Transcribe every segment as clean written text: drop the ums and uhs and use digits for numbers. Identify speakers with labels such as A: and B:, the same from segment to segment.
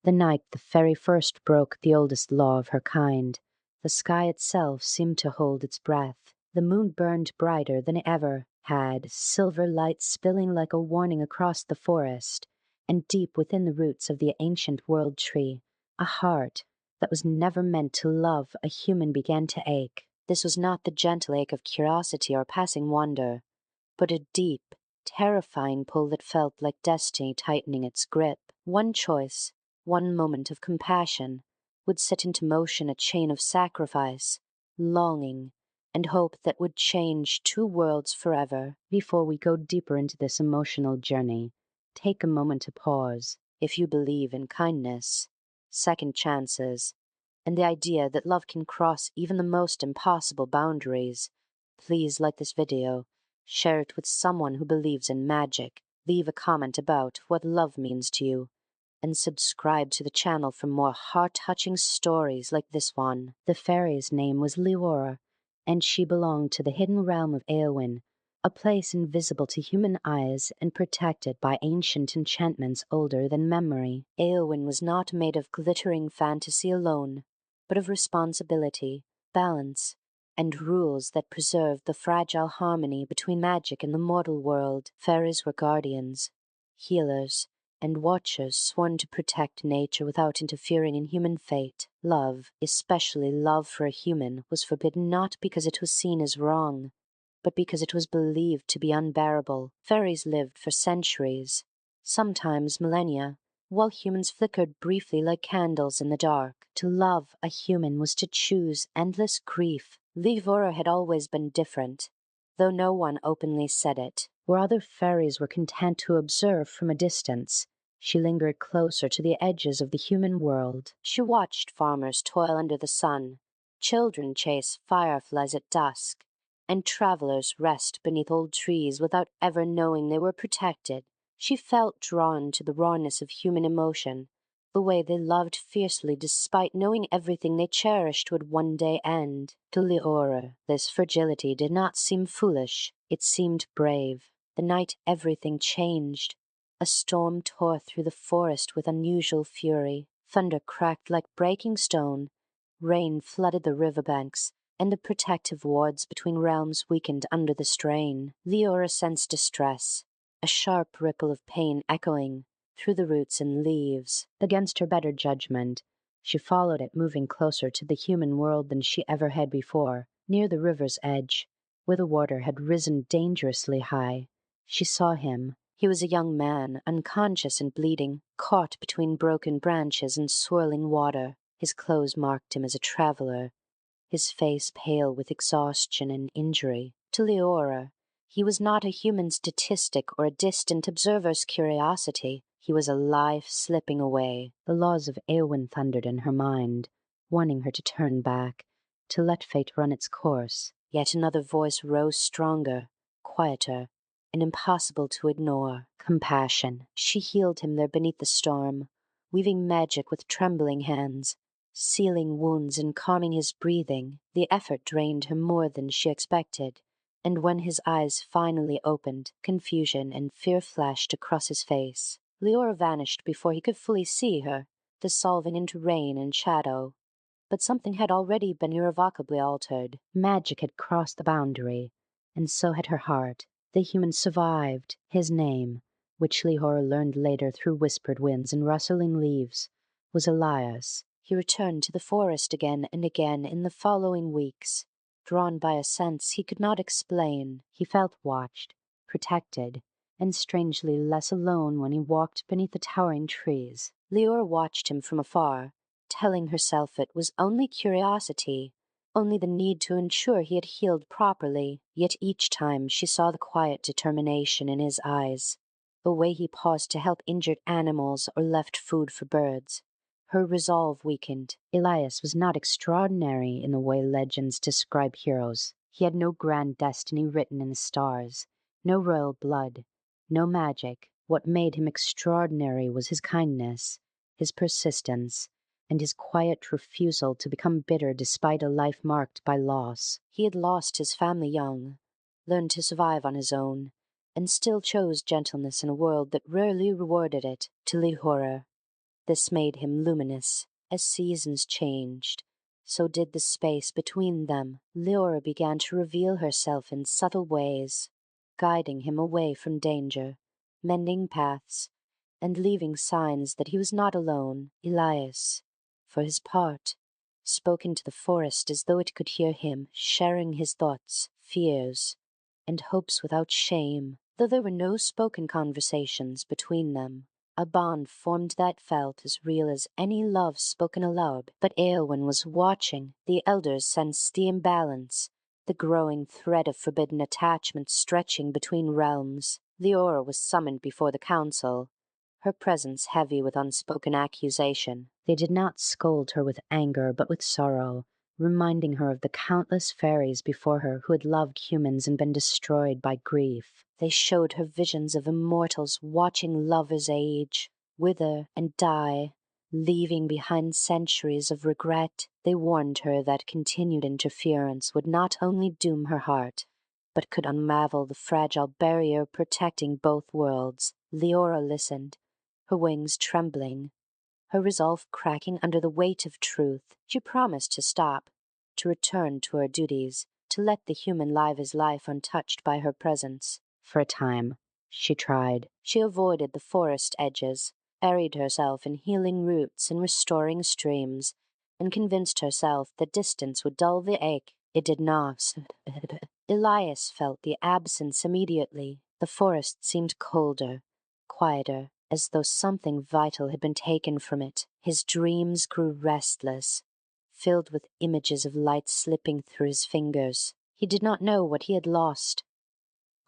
A: The night the fairy first broke the oldest law of her kind, the sky itself seemed to hold its breath. The moon burned brighter than it ever had, silver light spilling like a warning across the forest, and deep within the roots of the ancient world tree, a heart that was never meant to love a human began to ache. This was not the gentle ache of curiosity or passing wonder, but a deep, terrifying pull that felt like destiny tightening its grip. One choice, one moment of compassion, would set into motion a chain of sacrifice, longing, and hope that would change two worlds forever. Before we go deeper into this emotional journey, take a moment to pause. If you believe in kindness, second chances, and the idea that love can cross even the most impossible boundaries, please like this video, share it with someone who believes in magic, leave a comment about what love means to you, and subscribe to the channel for more heart-touching stories like this one. The fairy's name was Leora, and she belonged to the hidden realm of Éowyn, a place invisible to human eyes and protected by ancient enchantments older than memory. Éowyn was not made of glittering fantasy alone, but of responsibility, balance, and rules that preserved the fragile harmony between magic and the mortal world. Fairies were guardians, healers, and watchers sworn to protect nature without interfering in human fate. Love, especially love for a human, was forbidden not because it was seen as wrong, but because it was believed to be unbearable. Fairies lived for centuries, sometimes millennia, while humans flickered briefly like candles in the dark. To love a human was to choose endless grief. Leora had always been different, though no one openly said it. Where other fairies were content to observe from a distance, she lingered closer to the edges of the human world. She watched farmers toil under the sun, children chase fireflies at dusk, and travelers rest beneath old trees without ever knowing they were protected. She felt drawn to the rawness of human emotion, the way they loved fiercely despite knowing everything they cherished would one day end. To Leora, this fragility did not seem foolish, it seemed brave. The night everything changed. A storm tore through the forest with unusual fury. Thunder cracked like breaking stone. Rain flooded the riverbanks, and the protective wards between realms weakened under the strain. Leora sensed distress, a sharp ripple of pain echoing through the roots and leaves. Against her better judgment, she followed it, moving closer to the human world than she ever had before. Near the river's edge, where the water had risen dangerously high, she saw him. He was a young man, unconscious and bleeding, caught between broken branches and swirling water. His clothes marked him as a traveler, his face pale with exhaustion and injury. To Leora, he was not a human statistic or a distant observer's curiosity. He was a life slipping away. The laws of Éowyn thundered in her mind, warning her to turn back, to let fate run its course. Yet another voice rose stronger, quieter, and impossible to ignore. Compassion. She healed him there beneath the storm, weaving magic with trembling hands, sealing wounds and calming his breathing. The effort drained her more than she expected, and when his eyes finally opened, confusion and fear flashed across his face. Leora vanished before he could fully see her, dissolving into rain and shadow. But something had already been irrevocably altered. Magic had crossed the boundary, and so had her heart. The human survived. His name, which Leora learned later through whispered winds and rustling leaves, was Elias. He returned to the forest again and again in the following weeks, drawn by a sense he could not explain. He felt watched, protected, and strangely less alone when he walked beneath the towering trees. Leora watched him from afar, telling herself it was only curiosity, only the need to ensure he had healed properly. Yet each time she saw the quiet determination in his eyes, the way he paused to help injured animals or left food for birds. Her resolve weakened. Elias was not extraordinary in the way legends describe heroes. He had no grand destiny written in the stars, no royal blood, no magic. What made him extraordinary was his kindness, his persistence, and his quiet refusal to become bitter despite a life marked by loss. He had lost his family young, learned to survive on his own, and still chose gentleness in a world that rarely rewarded it. To Leora, This made him luminous. As seasons changed, so did the space between them. Leora began to reveal herself in subtle ways, guiding him away from danger, mending paths, and leaving signs that he was not alone. Elias, for his part, spoke into the forest as though it could hear him, sharing his thoughts, fears, and hopes without shame. Though there were no spoken conversations between them, a bond formed that felt as real as any love spoken aloud. But Éowyn was watching. The elders sensed the imbalance, the growing thread of forbidden attachment stretching between realms. Leora was summoned before the council, her presence heavy with unspoken accusation. They did not scold her with anger, but with sorrow, reminding her of the countless fairies before her who had loved humans and been destroyed by grief. They showed her visions of immortals watching lovers age, wither, and die, leaving behind centuries of regret. They warned her that continued interference would not only doom her heart, but could unravel the fragile barrier protecting both worlds. Leora listened, her wings trembling, her resolve cracking under the weight of truth. She promised to stop, to return to her duties, to let the human live his life untouched by her presence. For a time, she tried. She avoided the forest edges, buried herself in healing roots and restoring streams, and convinced herself that distance would dull the ache. It did not. Elias felt the absence immediately. The forest seemed colder, quieter, as though something vital had been taken from it. His dreams grew restless, filled with images of light slipping through his fingers. He did not know what he had lost,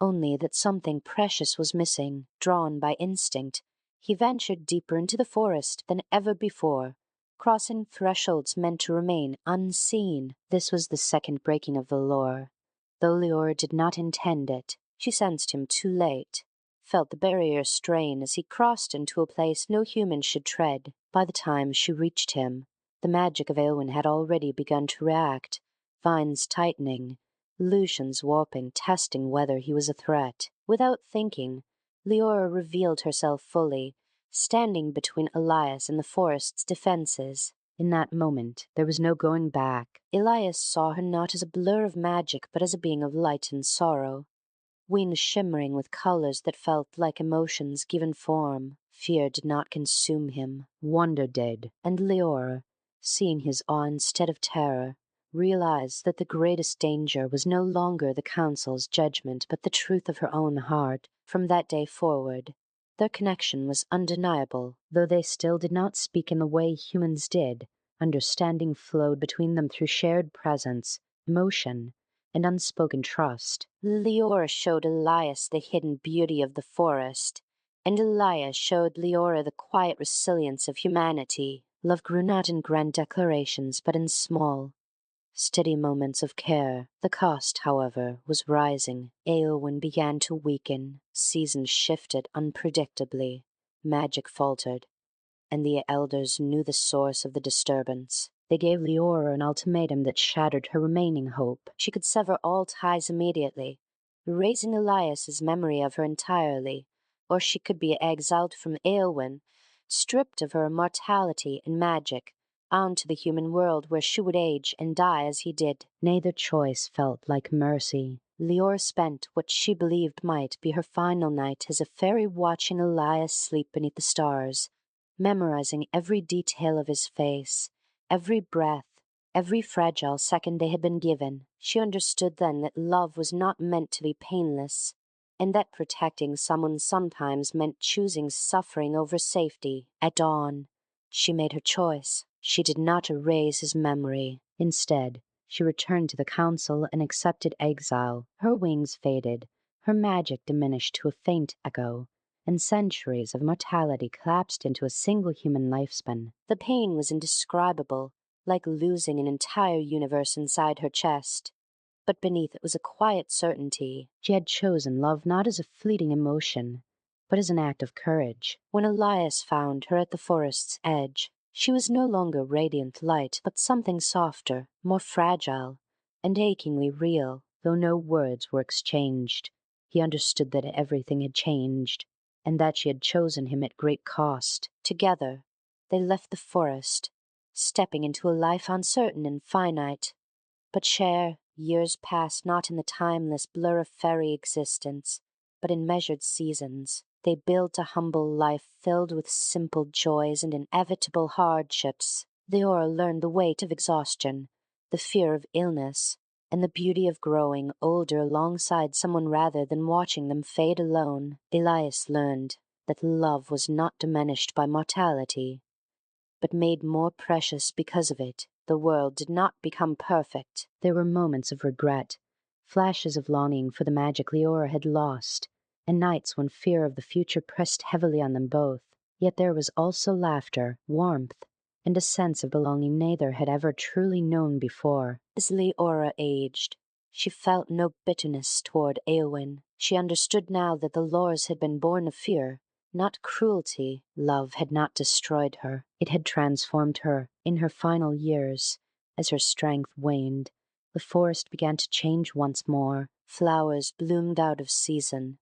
A: only that something precious was missing. Drawn by instinct, he ventured deeper into the forest than ever before, crossing thresholds meant to remain unseen. This was the second breaking of the lore. Though Leora did not intend it, she sensed him too late, felt the barrier strain as he crossed into a place no human should tread. By the time she reached him, the magic of Éowyn had already begun to react, vines tightening, illusions warping, testing whether he was a threat. Without thinking, Leora revealed herself fully, standing between Elias and the forest's defenses. In that moment, there was no going back. Elias saw her not as a blur of magic, but as a being of light and sorrow, wings shimmering with colors that felt like emotions given form. Fear did not consume him. Wonder did. And Leora, seeing his awe instead of terror, realized that the greatest danger was no longer the council's judgment, but the truth of her own heart. From that day forward, their connection was undeniable. Though they still did not speak in the way humans did, understanding flowed between them through shared presence, emotion, and unspoken trust. Leora showed Elias the hidden beauty of the forest, and Elias showed Leora the quiet resilience of humanity. Love grew not in grand declarations, but in small, steady moments of care. The cost, however, was rising. Éowyn began to weaken. Seasons shifted unpredictably. Magic faltered, and the elders knew the source of the disturbance. They gave Leora an ultimatum that shattered her remaining hope. She could sever all ties immediately, erasing Elias's memory of her entirely, or she could be exiled from Éowyn, stripped of her immortality and magic, on to the human world where she would age and die as he did. Neither choice felt like mercy. Leora spent what she believed might be her final night as a fairy watching Elias sleep beneath the stars, memorizing every detail of his face, every breath, every fragile second they had been given. She understood then that love was not meant to be painless, and that protecting someone sometimes meant choosing suffering over safety. At dawn, she made her choice. She did not erase his memory. Instead, she returned to the council and accepted exile. Her wings faded, her magic diminished to a faint echo, and centuries of mortality collapsed into a single human lifespan. The pain was indescribable, like losing an entire universe inside her chest. But beneath it was a quiet certainty. She had chosen love not as a fleeting emotion, but as an act of courage. When Elias found her at the forest's edge, she was no longer radiant light, but something softer, more fragile, and achingly real. Though no words were exchanged, he understood that everything had changed, and that she had chosen him at great cost. Together, They left the forest, stepping into a life uncertain and finite. But years passed not in the timeless blur of fairy existence, but in measured seasons. They built a humble life filled with simple joys and inevitable hardships. Leora learned the weight of exhaustion, the fear of illness, and the beauty of growing older alongside someone rather than watching them fade alone. Elias learned that love was not diminished by mortality, but made more precious because of it. The world did not become perfect. There were moments of regret, flashes of longing for the magic Leora had lost, and nights when fear of the future pressed heavily on them both. Yet there was also laughter, warmth, and a sense of belonging neither had ever truly known before. As Leora aged, she felt no bitterness toward Éowyn. She understood now that the Lores had been born of fear, not cruelty. Love had not destroyed her. It had transformed her. In her final years, as her strength waned, the forest began to change once more. Flowers bloomed out of season.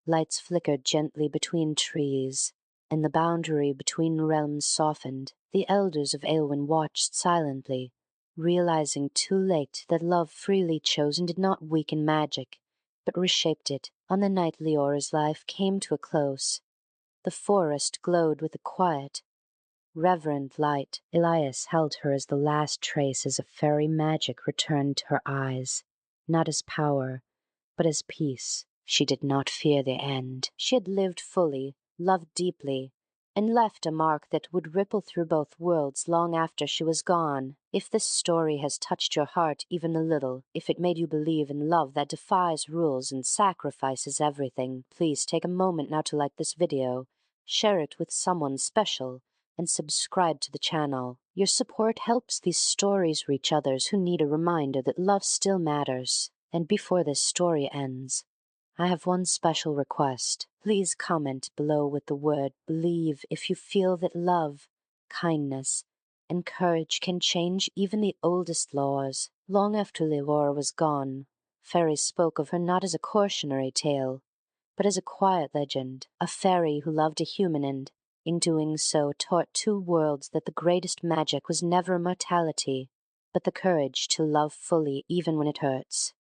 A: Lights flickered gently between trees, and the boundary between realms softened. The elders of Éowyn watched silently, realizing too late that love freely chosen did not weaken magic, but reshaped it. On the night Leora's life came to a close, the forest glowed with a quiet, reverent light. Elias held her as the last traces of fairy magic returned to her eyes, not as power, but as peace. She did not fear the end. She had lived fully, loved deeply, and left a mark that would ripple through both worlds long after she was gone. If this story has touched your heart even a little, if it made you believe in love that defies rules and sacrifices everything, please take a moment now to like this video, share it with someone special, and subscribe to the channel. Your support helps these stories reach others who need a reminder that love still matters. And before this story ends, I have one special request. Please comment below with the word believe if you feel that love, kindness, and courage can change even the oldest laws. Long after Leora was gone, fairies spoke of her not as a cautionary tale, but as a quiet legend, a fairy who loved a human and, in doing so, taught two worlds that the greatest magic was never mortality, but the courage to love fully even when it hurts.